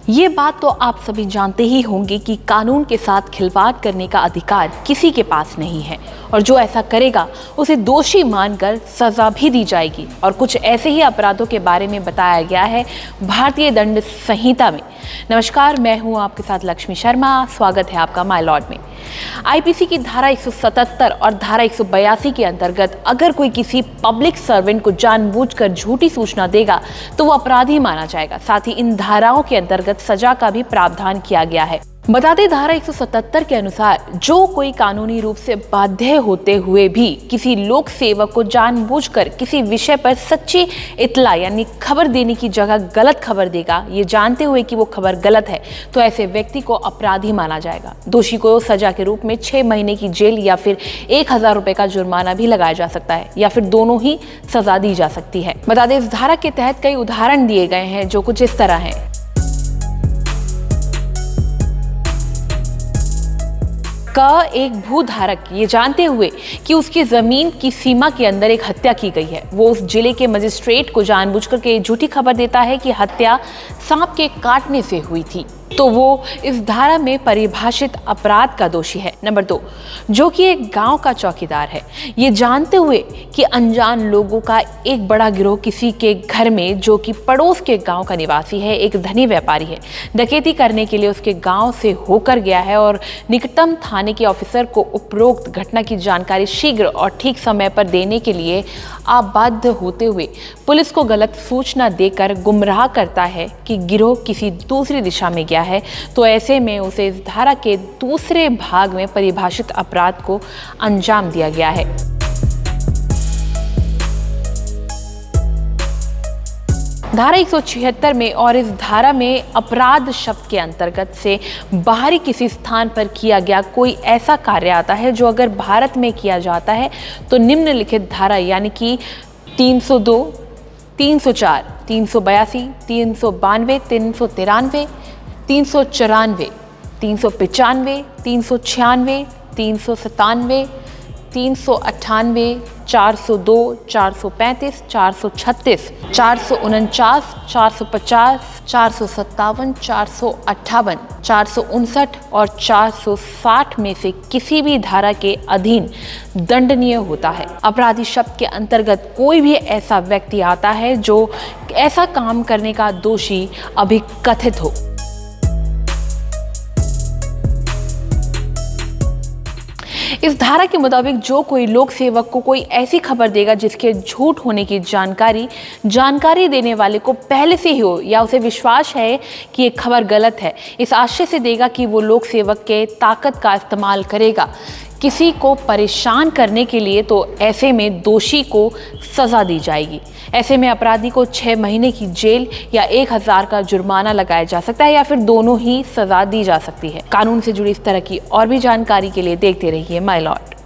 ये बात तो आप सभी जानते ही होंगे कि कानून के साथ खिलवाड़ करने का अधिकार किसी के पास नहीं है और जो ऐसा करेगा उसे दोषी मानकर सजा भी दी जाएगी। और कुछ ऐसे ही अपराधों के बारे में बताया गया है भारतीय दंड संहिता में। नमस्कार, मैं हूं आपके साथ लक्ष्मी शर्मा। स्वागत है आपका माय लॉर्ड में। आईपीसी की धारा 177 और धारा 182 के अंतर्गत अगर कोई किसी पब्लिक सर्वेंट को जानबूझकर झूठी सूचना देगा तो वो अपराधी माना जाएगा। साथ ही इन धाराओं के अंतर्गत सजा का भी प्रावधान किया गया है। बता दें, धारा 177 के अनुसार जो कोई कानूनी रूप से बाध्य होते हुए भी किसी लोक सेवक को जानबूझकर किसी विषय पर सच्ची इत्तला यानी खबर देने की जगह गलत खबर देगा, ये जानते हुए कि वो खबर गलत है, तो ऐसे व्यक्ति को अपराधी माना जाएगा। दोषी को सजा के रूप में 6 महीने की जेल या फिर 1000 रुपए का जुर्माना भी लगाया जा सकता है या फिर दोनों ही सजा दी जा सकती है। बता दें, इस धारा के तहत कई उदाहरण दिए गए हैं जो कुछ इस तरह हैं। एक भूधारक ये जानते हुए कि उसकी जमीन की सीमा के अंदर एक हत्या की गई है, वो उस जिले के मजिस्ट्रेट को जानबूझकर के झूठी खबर देता है कि हत्या सांप के काटने से हुई थी, तो वो इस धारा में परिभाषित अपराध का दोषी है। नंबर 2, जो कि एक गांव का चौकीदार है, ये जानते हुए कि अनजान लोगों का एक बड़ा गिरोह किसी के घर में, जो कि पड़ोस के गांव का निवासी है, एक धनी व्यापारी है, डकैती करने के लिए उसके गांव से होकर गया है और निकटतम थाने के ऑफिसर को उपरोक्त घटना की जानकारी शीघ्र और ठीक समय पर देने के लिए आबद्ध होते हुए पुलिस को गलत सूचना देकर गुमराह करता है कि गिरोह किसी दूसरी दिशा में गया है, तो ऐसे में उसे इस धारा के दूसरे भाग में परिभाषित अपराध को अंजाम दिया गया है। धारा 176 में और इस धारा में अपराध शब्द के अंतर्गत से बाहरी किसी स्थान पर किया गया कोई ऐसा कार्य आता है जो अगर भारत में किया जाता है तो निम्नलिखित धारा यानी कि 302, 304, 382, 392, 393, 394, 395, 396, 397, 398, 402, 435, 436, 449, 450, 457, 458, 459 और 460 में से किसी भी धारा के अधीन दंडनीय होता है। अपराधी शब्द के अंतर्गत कोई भी ऐसा व्यक्ति आता है जो ऐसा काम करने का दोषी अभिकथित हो। इस धारा के मुताबिक जो कोई लोक सेवक को कोई ऐसी खबर देगा जिसके झूठ होने की जानकारी देने वाले को पहले से ही हो या उसे विश्वास है कि ये खबर गलत है, इस आशय से देगा कि वो लोक सेवक के ताकत का इस्तेमाल करेगा किसी को परेशान करने के लिए, तो ऐसे में दोषी को सजा दी जाएगी। ऐसे में अपराधी को 6 महीने की जेल या 1000 का जुर्माना लगाया जा सकता है या फिर दोनों ही सजा दी जा सकती है। कानून से जुड़ी इस तरह की और भी जानकारी के लिए देखते रहिए माय लॉर्ड।